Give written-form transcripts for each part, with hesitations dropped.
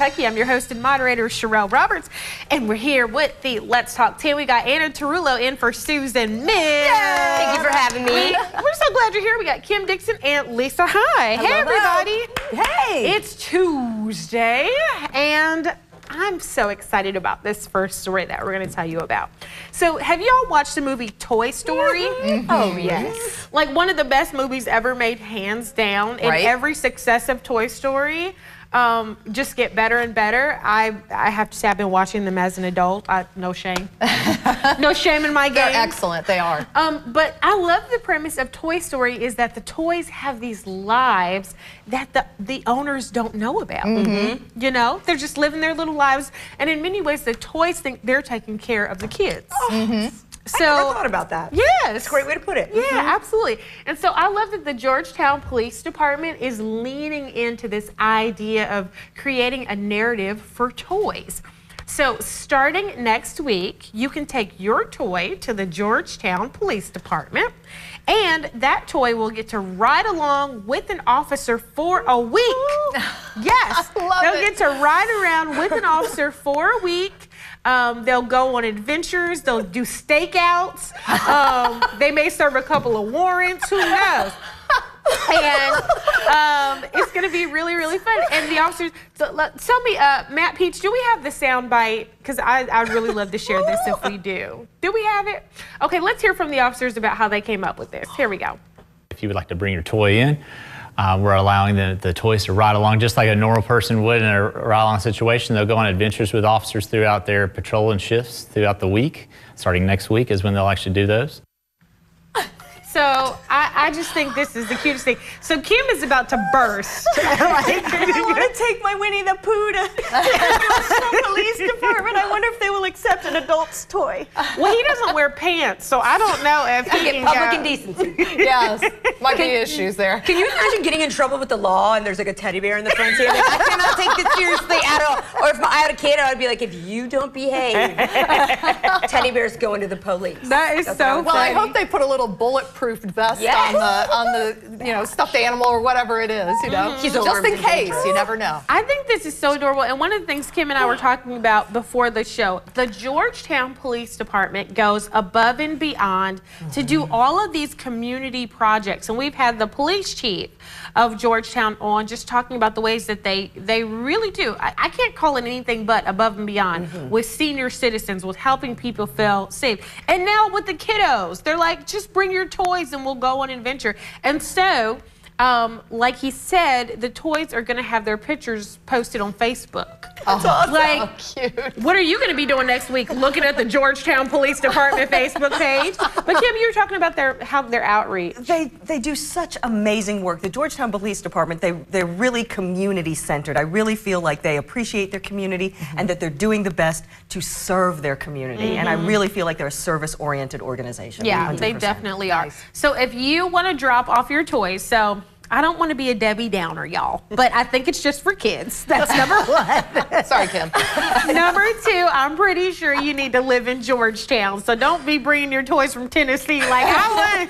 Kentucky. I'm your host and moderator, Sherelle Roberts, and we're here with the Let's Talk Team. We got Anna Tarullo in for Susan Mill. Thank you for having me. We're so glad you're here. We got Kim Dixon and Lisa High. Hey, everybody. Hey. It's Tuesday, and I'm so excited about this first story that we're going to tell you about. So, have y'all watched the movie Toy Story? Mm-hmm. Oh, yes. Like one of the best movies ever made, hands down. And every successive Toy Story just get better and better. I have to say, I've been watching them as an adult. No shame. No shame in my game. They're excellent, they are. But I love the premise of Toy Story is that the toys have these lives that the owners don't know about. Mm-hmm. You know, they're just living their little lives. And in many ways, the toys think they're taking care of the kids. Oh, So, I never thought about that. Yes. That's a great way to put it. Yeah, absolutely. And so I love that the Georgetown Police Department is leaning into this idea of creating a narrative for toys. So starting next week, you can take your toy to the Georgetown Police Department, and that toy will get to ride along with an officer for a week. Yes, they'll get to ride around with an officer for a week. They'll go on adventures. They'll do stakeouts. They may serve a couple of warrants. Who knows? And it's going to be really, really fun. And the officers, so, tell me, Matt Peach, do we have the sound bite? Because I'd really love to share this if we do. Do we have it? Okay, let's hear from the officers about how they came up with this. Here we go. If you would like to bring your toy in, we're allowing the toys to ride along just like a normal person would in a ride-along situation. They'll go on adventures with officers throughout their patrol and shifts throughout the week. Starting next week is when they'll actually do those. So I just think this is the cutest thing. So Kim is about to burst. I want to take my Winnie the Pooh to the police department. I wonder if they will accept an adult's toy. Well, he doesn't wear pants, so I don't know if he Get can public go. indecency. Yes, might be issues there. Can you imagine getting in trouble with the law and there's like a teddy bear in the front seat? Like, I cannot take this seriously at all. Or if I had a kid, I would be like, if you don't behave, teddy bear's going to the police. That is so funny. Well, I hope they put a little bulletproof vest on the stuffed animal or whatever it is, you know, He's just in case. You never know. I think this is so adorable. And one of the things Kim and I were talking about before the show, the Georgetown Police Department goes above and beyond to do all of these community projects. And we've had the police chief of Georgetown on just talking about the ways that they really do. I can't call it anything but above and beyond with senior citizens, with helping people feel safe. And now with the kiddos, they're like, just bring your toys and we'll go on an adventure. And so, like he said, the toys are going to have their pictures posted on Facebook. That's awesome. Like, Cute. what are you going to be doing next week? Looking at the Georgetown Police Department Facebook page? But Kim, you were talking about their outreach. They do such amazing work. The Georgetown Police Department, they're really community centered. I really feel like they appreciate their community and that they're doing the best to serve their community. And I really feel like they're a service-oriented organization. Yeah, 100%. they definitely are. So if you want to drop off your toys, so I don't want to be a Debbie Downer, y'all, but I think it's just for kids. That's number one. Sorry, Kim. Number two, I'm pretty sure you need to live in Georgetown, so don't be bringing your toys from Tennessee like, I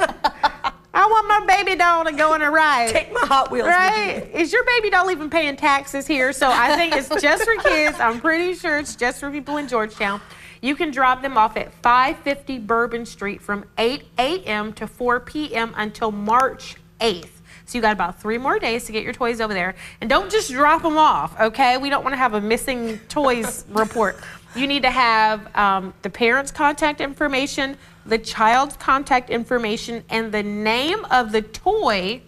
want my baby doll to go on a ride. Take my Hot Wheels. Right? Is your baby doll even paying taxes here? So I think it's just for kids. I'm pretty sure it's just for people in Georgetown. You can drop them off at 550 Bourbon Street from 8 a.m. to 4 p.m. until March 8th. So you got about 3 more days to get your toys over there. And don't just drop them off, okay? We don't want to have a missing toys report. You need to have the parents' contact information, the child's contact information, and the name of the toy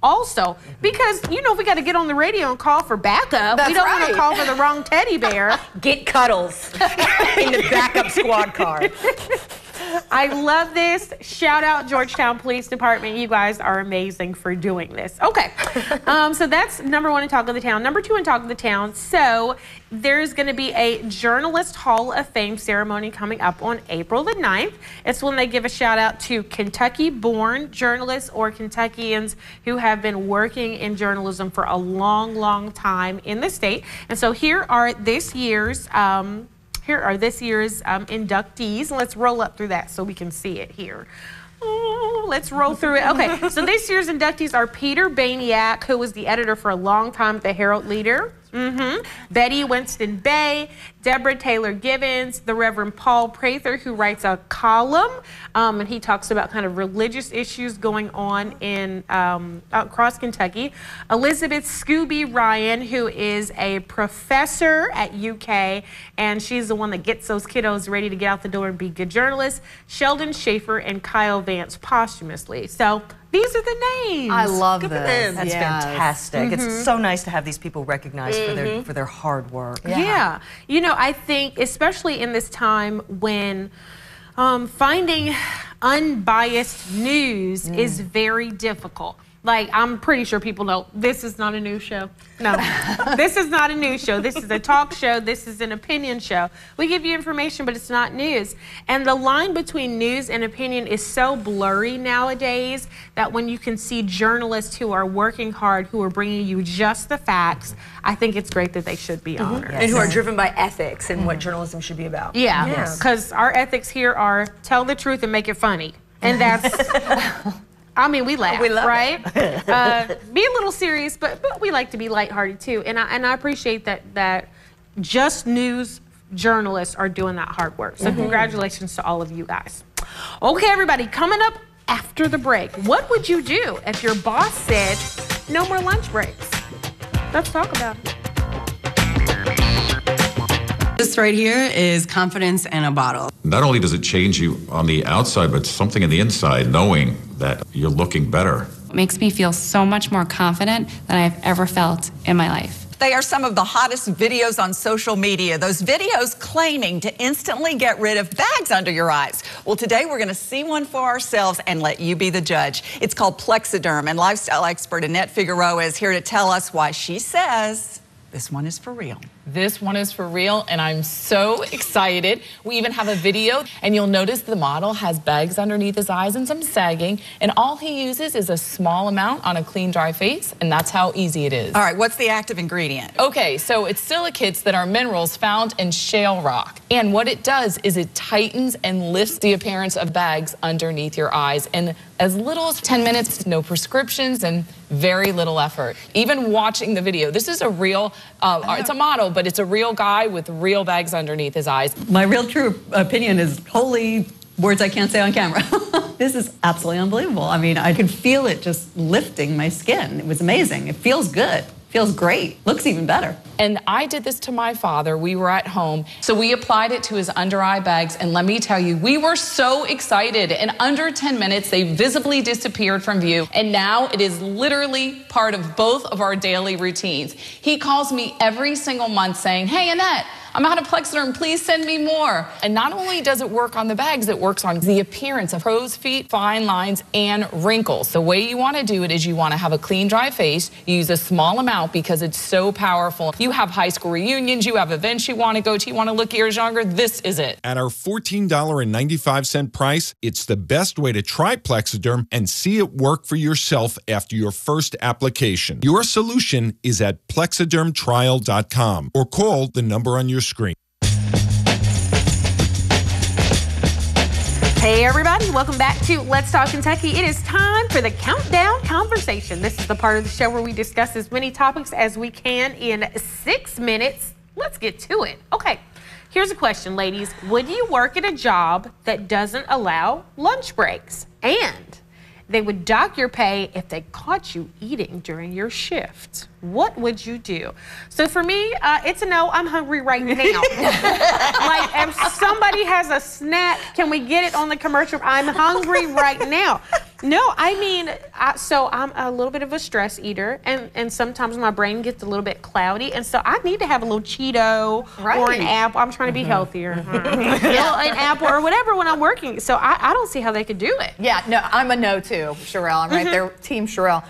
also. Because, you know, we got to get on the radio and call for backup. That's we don't want right. to call for the wrong teddy bear. Get Cuddles in the backup squad car. I love this. Shout out Georgetown Police Department. You guys are amazing for doing this. Okay, so that's number one in Talk of the Town. Number two in Talk of the Town. So there's going to be a Journalist Hall of Fame ceremony coming up on April the 9th. It's when they give a shout out to Kentucky-born journalists or Kentuckians who have been working in journalism for a long, long time in the state. And so here are this year's inductees. Let's roll up through that so we can see it here. Oh, let's roll through it. Okay, so this year's inductees are Peter Baniak, who was the editor for a long time at the Herald Leader. Betty Winston Bay, Deborah Taylor Gibbons, the Reverend Paul Prather, who writes a column, and he talks about kind of religious issues going on in across Kentucky. Elizabeth Scooby Ryan, who is a professor at UK, and she's the one that gets those kiddos ready to get out the door and be good journalists. Sheldon Schaefer and Kyle Vance posthumously. So these are the names. I love Good for this. them. That's fantastic. It's so nice to have these people recognized for their hard work. Yeah. You know, I think especially in this time when finding unbiased news is very difficult. Like, I'm pretty sure people know this is not a news show. No, this is not a news show. This is a talk show. This is an opinion show. We give you information, but it's not news. And the line between news and opinion is so blurry nowadays that when you can see journalists who are working hard, who are bringing you just the facts, I think it's great that they should be honored. And who are driven by ethics and what journalism should be about. Yeah, because our ethics here are tell the truth and make it funny. And that's... I mean, we laugh, right? Be a little serious, but we like to be lighthearted too. And I appreciate that just news journalists are doing that hard work. So congratulations to all of you guys. Okay, everybody, coming up after the break, what would you do if your boss said no more lunch breaks? Let's talk about it. This right here is confidence in a bottle. Not only does it change you on the outside, but something in the inside, knowing that you're looking better. It makes me feel so much more confident than I've ever felt in my life. They are some of the hottest videos on social media. Those videos claiming to instantly get rid of bags under your eyes. Well, today we're going to see one for ourselves and let you be the judge. It's called Plexiderm, and lifestyle expert Annette Figueroa is here to tell us why she says this one is for real. This one is for real, and I'm so excited. We even have a video, and you'll notice the model has bags underneath his eyes and some sagging, and all he uses is a small amount on a clean, dry face, and that's how easy it is. All right, what's the active ingredient? Okay, so it's silicates that are minerals found in shale rock, and what it does is it tightens and lifts the appearance of bags underneath your eyes in as little as 10 minutes, no prescriptions, and very little effort. Even watching the video, this is a real, it's a model, but it's a real guy with real bags underneath his eyes. My real true opinion is holy words I can't say on camera. This is absolutely unbelievable. I mean, I could feel it just lifting my skin. It was amazing. It feels good. Feels great. Looks even better. And I did this to my father. We were at home. So we applied it to his under eye bags. And let me tell you, we were so excited. In under 10 minutes, they visibly disappeared from view. And now it is literally part of both of our daily routines. He calls me every single month saying, hey, Annette, I'm out of Plexiderm, please send me more. And not only does it work on the bags, it works on the appearance of crow's feet, fine lines, and wrinkles. The way you want to do it is you want to have a clean, dry face. You use a small amount because it's so powerful. You have high school reunions, you have events you want to go to, you want to look years younger, this is it. At our $14.95 price, it's the best way to try Plexiderm and see it work for yourself after your first application. Your solution is at plexidermtrial.com or call the number on your screen. Hey everybody, welcome back to Let's Talk Kentucky. It is time for the Countdown Conversation. This is the part of the show where we discuss as many topics as we can in 6 minutes. Let's get to it. Okay, here's a question, ladies. Would you work at a job that doesn't allow lunch breaks? And they would dock your pay if they caught you eating during your shift. What would you do? So for me, it's a no. I'm hungry right now. Like, if somebody has a snack, can we get it on the commercial? I'm hungry right now. No, I mean, so I'm a little bit of a stress eater, and sometimes my brain gets a little bit cloudy, and so I need to have a little Cheeto or an apple. I'm trying to be healthier. An apple or whatever when I'm working. So I don't see how they could do it. Yeah, no, I'm a no too, Sherelle. I'm right there, Team Sherelle.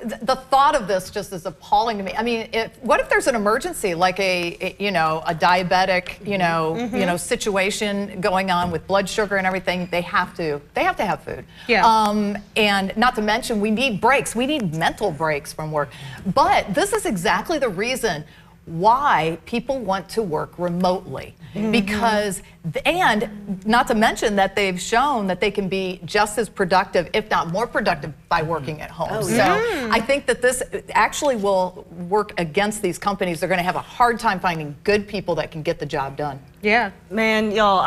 The thought of this just is appalling to me. I mean, what if there's an emergency, like a diabetic, situation going on with blood sugar and everything? They have to have food. Yeah. And not to mention, we need breaks. We need mental breaks from work. But this is exactly the reason why people want to work remotely. Because, and not to mention that they've shown that they can be just as productive, if not more productive, by working at home. So I think that this actually will work against these companies. They're going to have a hard time finding good people that can get the job done. Yeah. Man, y'all,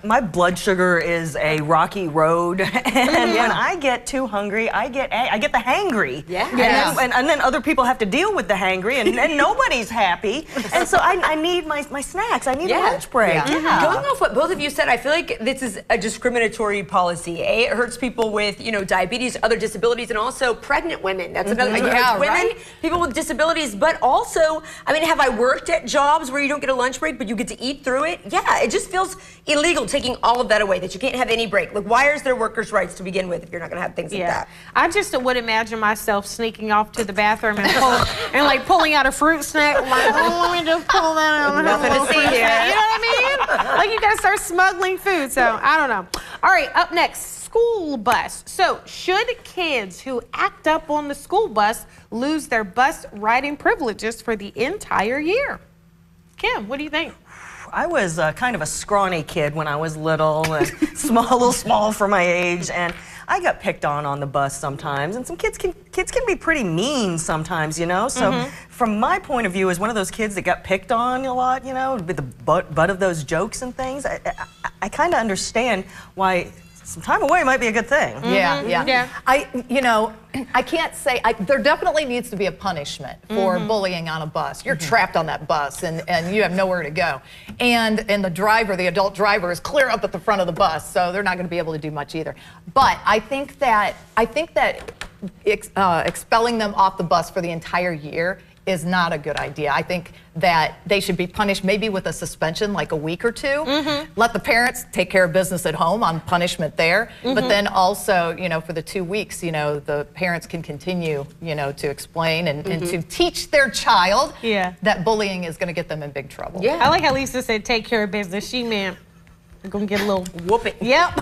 my blood sugar is a rocky road, and when I get too hungry, I get the hangry. Yeah. And then other people have to deal with the hangry, and nobody's happy. And so I need my snacks. I need a lunch break. Going off what both of you said, I feel like this is a discriminatory policy. It hurts people with, diabetes, other disabilities, and also pregnant women. That's another thing. It hurts women, people with disabilities, but also, have I worked at jobs where you don't get a lunch break, but you get to eat through it? Yeah, it just feels illegal taking all of that away, that you can't have any break. Like, why is there workers' rights to begin with if you're not going to have things like that? I just would imagine myself sneaking off to the bathroom and pulling out a fruit snack. Like, let me just pull that out. Nothing to see here. You know what I mean? Like, you got to start smuggling food. So, I don't know. All right, up next, school bus. So, should kids who act up on the school bus lose their bus riding privileges for the entire year? Kim, what do you think? I was kind of a scrawny kid when I was little, and a little small for my age, and I got picked on the bus sometimes. And some kids can be pretty mean sometimes, So from my point of view, as one of those kids that got picked on a lot, with the butt of those jokes and things, I kind of understand why some time away might be a good thing. Yeah. I can't say, there definitely needs to be a punishment for bullying on a bus. You're trapped on that bus and you have nowhere to go. And the adult driver is clear up at the front of the bus, so they're not going to be able to do much either. But I think that expelling them off the bus for the entire year is not a good idea. I think that they should be punished maybe with a suspension, like a week or two. Let the parents take care of business at home on punishment there. But then also, for the 2 weeks, the parents can continue, to explain and to teach their child that bullying is going to get them in big trouble. Yeah. I like how Lisa said take care of business. She meant we're going to get a little whooping. Yep.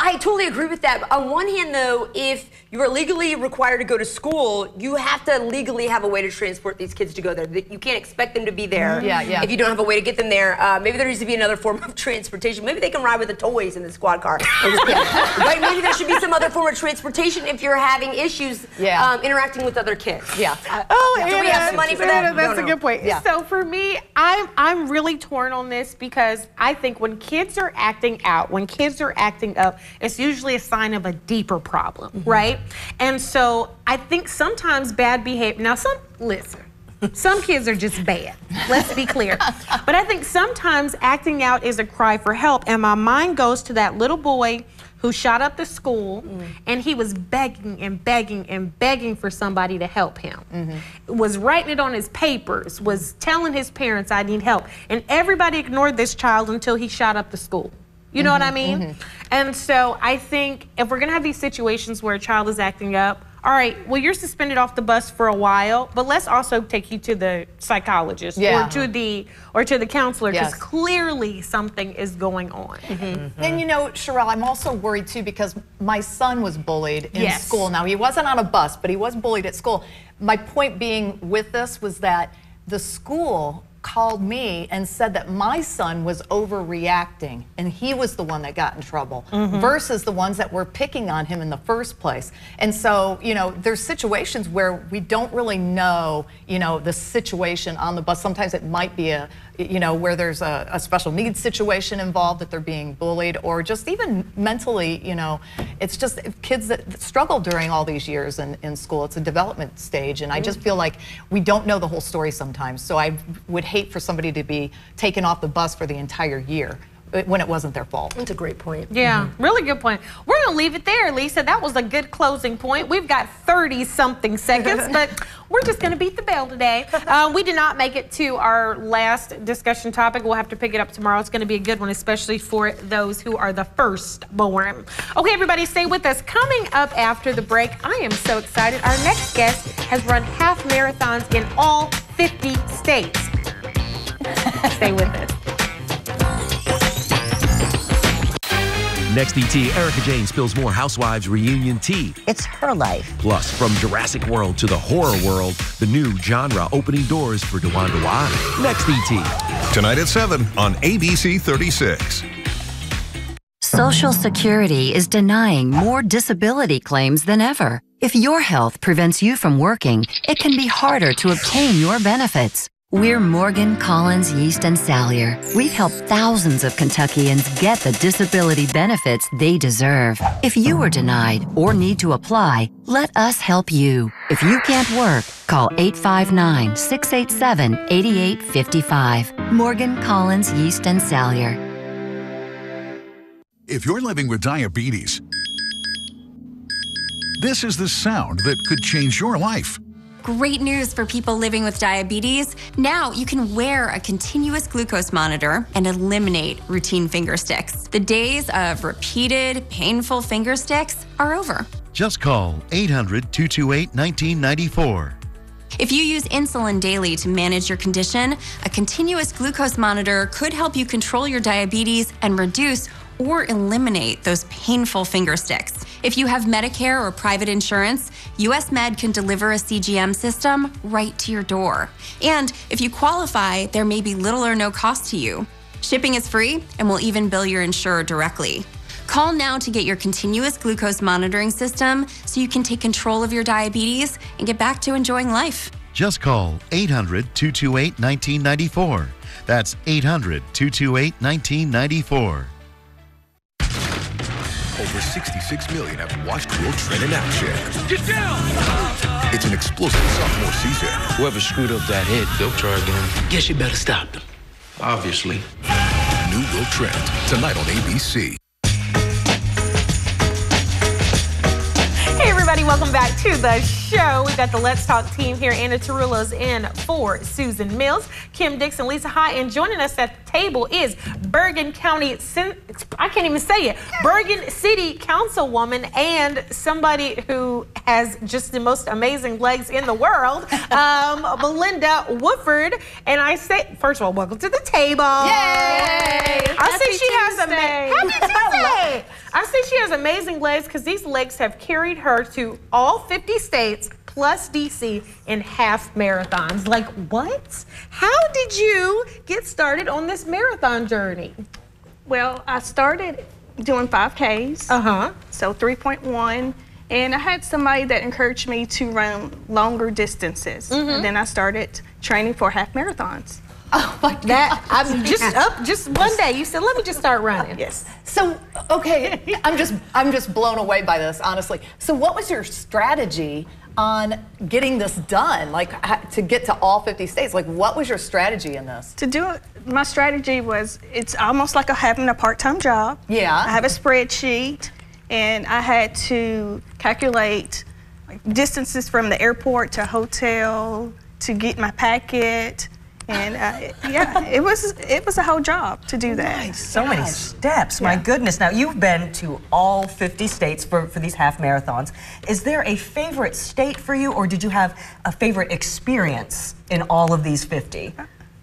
I totally agree with that. On one hand, though, if you're legally required to go to school, you have to legally have a way to transport these kids to go there. You can't expect them to be there if you don't have a way to get them there. Maybe there needs to be another form of transportation. Maybe they can ride with the toys in the squad car. Right? Maybe there should be some other form of transportation if you're having issues interacting with other kids. Yeah. Do we have some money for that? That's a good point. Yeah. So for me, I'm really torn on this because I think when kids are acting out, when kids are acting up, it's usually a sign of a deeper problem, right? And so I think sometimes bad behavior, now some kids are just bad, let's be clear. But I think sometimes acting out is a cry for help, and my mind goes to that little boy who shot up the school, and he was begging and begging and begging for somebody to help him. Was writing it on his papers, was telling his parents, I need help. And everybody ignored this child until he shot up the school. You know what I mean? And so I think if we're gonna have these situations where a child is acting up, all right, well, you're suspended off the bus for a while, but let's also take you to the psychologist or to the counselor, because clearly something is going on. And Sherelle, I'm also worried too because my son was bullied in school. Now, he wasn't on a bus, but he was bullied at school. My point being with this was that the school called me and said that my son was overreacting and he was the one that got in trouble versus the ones that were picking on him in the first place. And so, there's situations where we don't really know, the situation on the bus. Sometimes it might be where there's a special needs situation involved, that they're being bullied, or just even mentally, it's just kids that struggle during all these years in school. It's a development stage, and I just feel like we don't know the whole story sometimes. So I would hate for somebody to be taken off the bus for the entire year when it wasn't their fault. That's a great point. Yeah, really good point. We're going to leave it there, Lisa. That was a good closing point. We've got 30-something seconds, but we're just going to beat the bell today. We did not make it to our last discussion topic. We'll have to pick it up tomorrow. It's going to be a good one, especially for those who are the firstborn. Okay, everybody, stay with us. Coming up after the break, I am so excited. Our next guest has run half marathons in all 50 states. Stay with us. Next ET, Erica Jane spills more Housewives reunion tea. It's her life. Plus, from Jurassic World to the horror world, the new genre opening doors for DeWanda Wise. Next ET. Tonight at 7 on ABC 36. Social Security is denying more disability claims than ever. If your health prevents you from working, it can be harder to obtain your benefits. We're Morgan, Collins, Yeast, and Salyer. We've helped thousands of Kentuckians get the disability benefits they deserve. If you were denied or need to apply, let us help you. If you can't work, call 859-687-8855. Morgan, Collins, Yeast, and Salyer. If you're living with diabetes, this is the sound that could change your life. Great news for people living with diabetes. Now you can wear a continuous glucose monitor and eliminate routine finger sticks. The days of repeated, painful finger sticks are over. Just call 800-228-1994. If you use insulin daily to manage your condition, a continuous glucose monitor could help you control your diabetes and reduce or eliminate those painful finger sticks. If you have Medicare or private insurance, US Med can deliver a CGM system right to your door. And if you qualify, there may be little or no cost to you. Shipping is free, and we'll even bill your insurer directly. Call now to get your continuous glucose monitoring system so you can take control of your diabetes and get back to enjoying life. Just call 800-228-1994. That's 800-228-1994. Over 66 million have watched Will Trent in action. Get down! It's an explosive sophomore season. Whoever screwed up that hit, they'll try again. Guess you better stop them. Obviously. New Will Trent, tonight on ABC. Hey everybody, welcome back to the show. We've got the Let's Talk team here. Anna Tarullo's in for Susan Mills, Kim Dixon, Lisa High, and joining us at the table is Bergen County, I can't even say it, Bergen City Councilwoman and somebody who has just the most amazing legs in the world, Belinda Woodford. And I say, first of all, welcome to the table. Yay! I say she has Happy Tuesday! I say she has amazing legs because these legs have carried her to all 50 states plus DC in half marathons. Like what? How did you get started on this marathon journey? Well, I started doing 5Ks. So 3.1. And I had somebody that encouraged me to run longer distances. And then I started training for half marathons. Oh my God. I'm just one day you said, let me just start running. Yes. So, okay, I'm just blown away by this, honestly. So what was your strategy on getting this done? Like to get to all 50 states? Like what was your strategy in this? To do it, my strategy was, it's almost like having a part-time job. Yeah. I have a spreadsheet and I had to calculate distances from the airport to hotel to get my packet. And yeah, it was a whole job to do that. Nice. So many steps, my goodness. Now, you've been to all 50 states for these half marathons. Is there a favorite state for you, or did you have a favorite experience in all of these 50?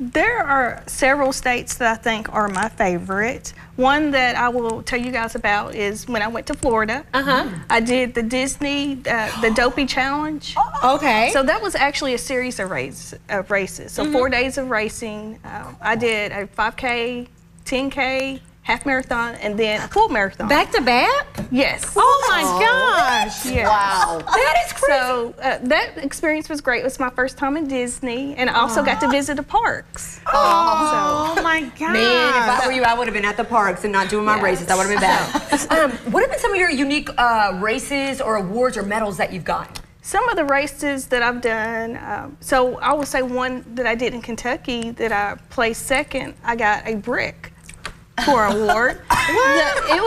There are several states that I think are my favorite. One that I will tell you guys about is when I went to Florida. I did the Disney, the Dopey Challenge. Okay. So that was actually a series of races. So 4 days of racing. I did a 5K, 10K, half marathon, and then a full marathon. Back to back? Yes. Oh my gosh. Yes. Wow. That is crazy. So that experience was great. It was my first time in Disney, and I also got to visit the parks. Oh my gosh. Man, if I were you, I would have been at the parks and not doing my races. That would have been bad. What have been some of your unique races or awards or medals that you've got? Some of the races that I've done, so I would say one that I did in Kentucky that I placed second, I got a brick for an award. It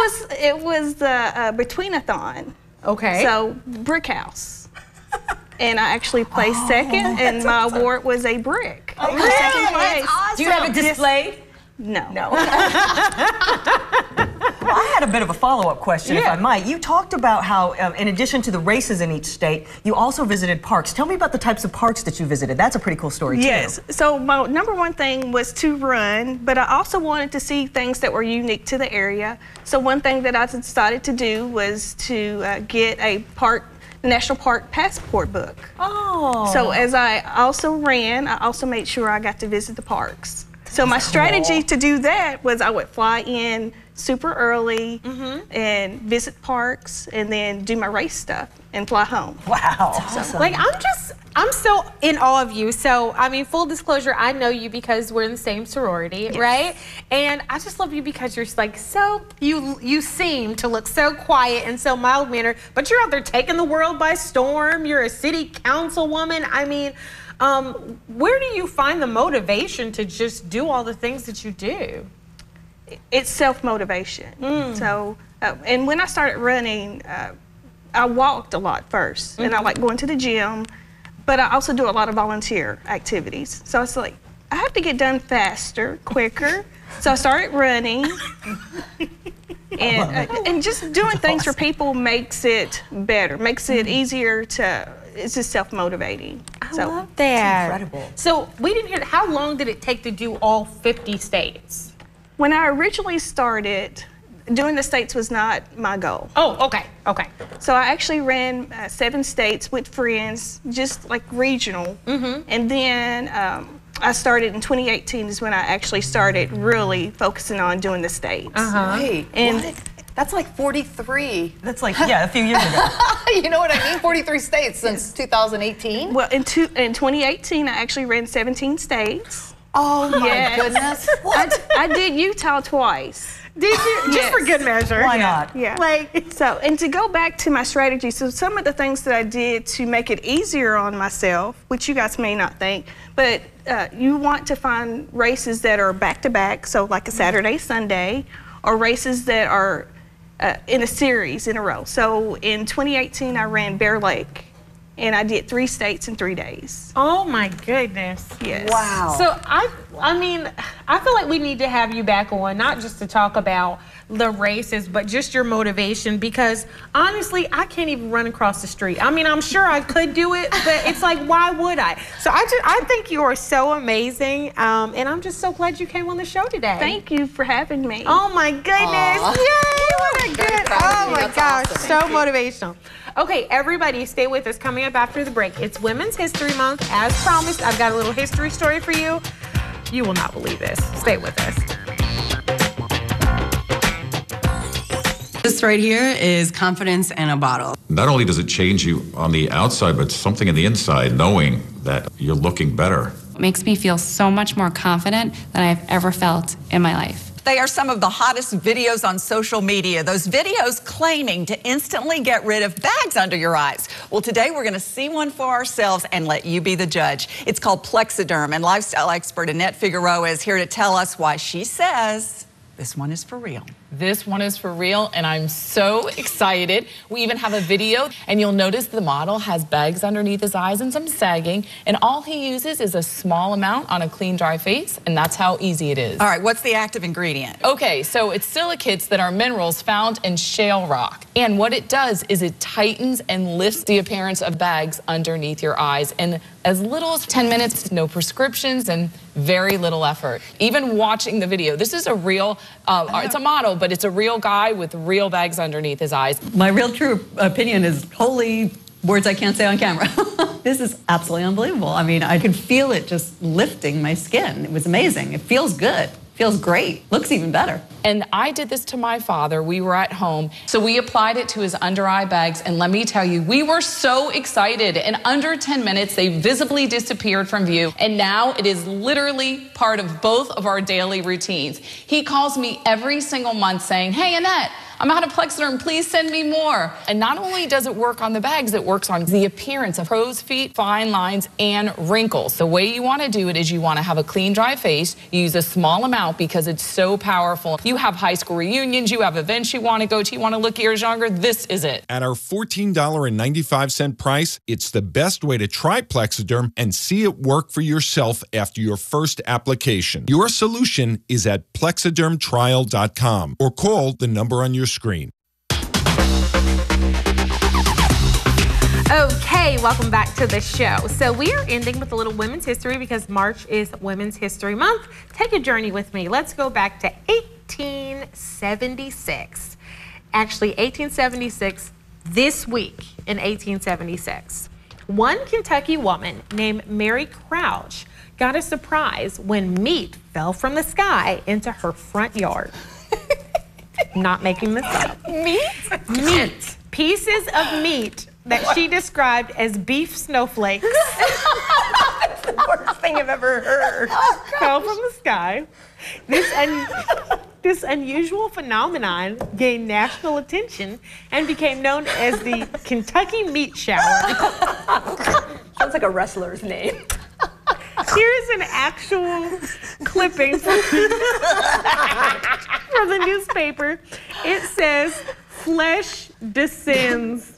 was the Between-a-thon. Okay. So brick house. And I actually placed second, and my award was a brick. Oh, For second place. Awesome. Do you have it displayed? No. No. Well, I had a bit of a follow-up question, if I might. You talked about how, in addition to the races in each state, you also visited parks. Tell me about the types of parks that you visited. That's a pretty cool story, too. Yes. So my number one thing was to run, but I also wanted to see things that were unique to the area. So one thing that I decided to do was to get a National Park passport book. Oh. So as I also ran, I also made sure I got to visit the parks. So my strategy to do that was I would fly in super early and visit parks and then do my race stuff and fly home. Wow. That's awesome. Like, I'm so in awe of you. So, I mean, full disclosure, I know you because we're in the same sorority, right? And I just love you because you're like you seem to look so quiet and so mild-mannered, but you're out there taking the world by storm. You're a city councilwoman. I mean, where do you find the motivation to just do all the things that you do? It's self-motivation. So, and when I started running, I walked a lot first, and I like going to the gym, but I also do a lot of volunteer activities. So it's like, I have to get done faster, quicker. So I started running, and just doing things for people makes it better, makes it easier to, it's just self-motivating. I love that. It's incredible. So we didn't hear, how long did it take to do all 50 states? When I originally started, doing the states was not my goal. Oh, okay, okay. So I actually ran 7 states with friends, just like regional. And then I started in 2018 is when I actually started really focusing on doing the states. Wait, and what? That's like 43. That's like, yeah, a few years ago. You know what I mean? 43 states since 2018? Well, in 2018, I actually ran 17 states. Oh my goodness. I did Utah twice. Did you? Just for good measure. Why not? Yeah. Like, so, and to go back to my strategy, so some of the things that I did to make it easier on myself, which you guys may not think, but you want to find races that are back-to-back, so like a Saturday, Sunday, or races that are in a series in a row. So in 2018, I ran Bear Lake, and I did 3 states in 3 days. oh my goodness. Yes. Wow. So I mean, I feel like we need to have you back on, not just to talk about the races, but just your motivation, because honestly, I can't even run across the street. I mean, I'm sure I could do it, but it's like, why would I? So I think you are so amazing, and I'm just so glad you came on the show today. Thank you for having me. Oh my goodness. Aww. Yay, what a good, oh my That's gosh, awesome. so motivational. Okay, everybody stay with us. Coming up after the break, it's Women's History Month. As promised, I've got a little history story for you. You will not believe this. Stay with us. This right here is confidence in a bottle. Not only does it change you on the outside, but something in the inside, knowing that you're looking better. It makes me feel so much more confident than I've ever felt in my life. They are some of the hottest videos on social media. Those videos claiming to instantly get rid of bags under your eyes. Well, today we're going to see one for ourselves and let you be the judge. It's called Plexiderm, and lifestyle expert Annette Figueroa is here to tell us why she says this one is for real. This one is for real, and I'm so excited. We even have a video, and you'll notice the model has bags underneath his eyes and some sagging, and all he uses is a small amount on a clean, dry face, and that's how easy it is. All right, what's the active ingredient? Okay, so it's silicates that are minerals found in shale rock. And what it does is it tightens and lifts the appearance of bags underneath your eyes in as little as 10 minutes, no prescriptions, and very little effort. Even watching the video, this is a real, it's a model, but it's a real guy with real bags underneath his eyes. My real true opinion is holy words I can't say on camera. This is absolutely unbelievable. I mean, I could feel it just lifting my skin. It was amazing. It feels good. Feels great. Looks even better. And I did this to my father. We were at home. So we applied it to his under eye bags. And let me tell you, we were so excited. In under 10 minutes, they visibly disappeared from view. And now it is literally part of both of our daily routines. He calls me every single month saying, hey, Annette, I'm out of Plexiderm. Please send me more. And not only does it work on the bags, it works on the appearance of crow's feet, fine lines, and wrinkles. The way you want to do it is you want to have a clean, dry face. You use a small amount because it's so powerful. You have high school reunions, you have events you want to go to, you want to look years younger. This is it. At our $14.95 price, it's the best way to try Plexiderm and see it work for yourself after your first application. Your solution is at plexidermtrial.com or call the number on your screen. Okay, welcome back to the show. So we are ending with a little women's history because March is Women's History Month. Take a journey with me. Let's go back to 1876. Actually, 1876, this week in 1876. One Kentucky woman named Mary Crouch got a surprise when meat fell from the sky into her front yard. Not making this up. Meat? Meat. Pieces of meat that she described as beef snowflakes. That's the worst thing I've ever heard. Fell from the sky. This unusual phenomenon gained national attention and became known as the Kentucky Meat Shower. Sounds like a wrestler's name. Here's an actual clipping from the newspaper. It says, flesh descends.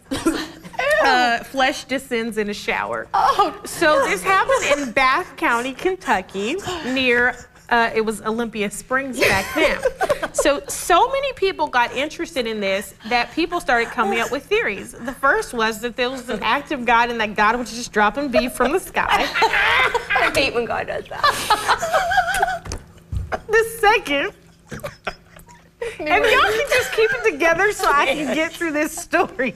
Flesh descends in a shower. Oh. So this happened in Bath County, Kentucky, near, it was Olympia Springs back then. So many people got interested in this that people started coming up with theories. The first was that there was an act of God and that God was just dropping beef from the sky. I hate when God does that. The second, and y'all can just keep it together so I can get through this story.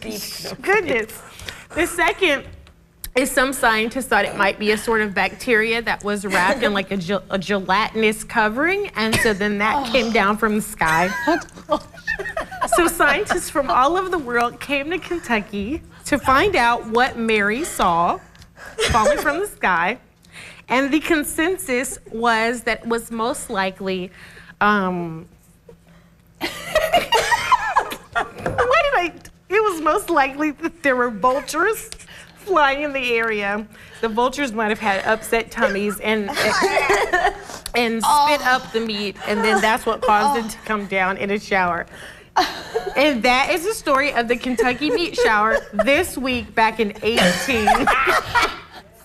Goodness. The second is some scientists thought it might be a sort of bacteria that was wrapped in like a gelatinous covering, and so then that came down from the sky. So scientists from all over the world came to Kentucky to find out what Mary saw falling from the sky, and the consensus was that it was most likely it was most likely that there were vultures flying in the area. The vultures might have had upset tummies and spit up the meat, and then that's what caused it to come down in a shower. And that is the story of the Kentucky Meat Shower this week back in 18.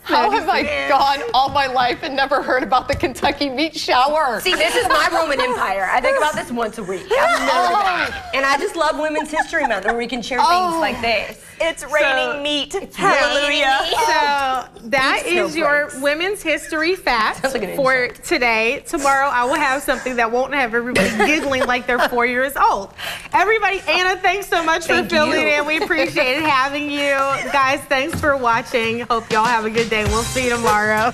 How have I gone all my life and never heard about the Kentucky Meat Shower? See, this is my Roman Empire. I think about this once a week. And I just love Women's History Month where we can share things like this. It's raining meat. Hallelujah. So that is your Women's History fact for today. Tomorrow I will have something that won't have everybody giggling like they're 4 years old. Everybody, Anna, thanks so much for filling in. We appreciated having you. Guys, thanks for watching. Hope y'all have a good day. We'll see you tomorrow.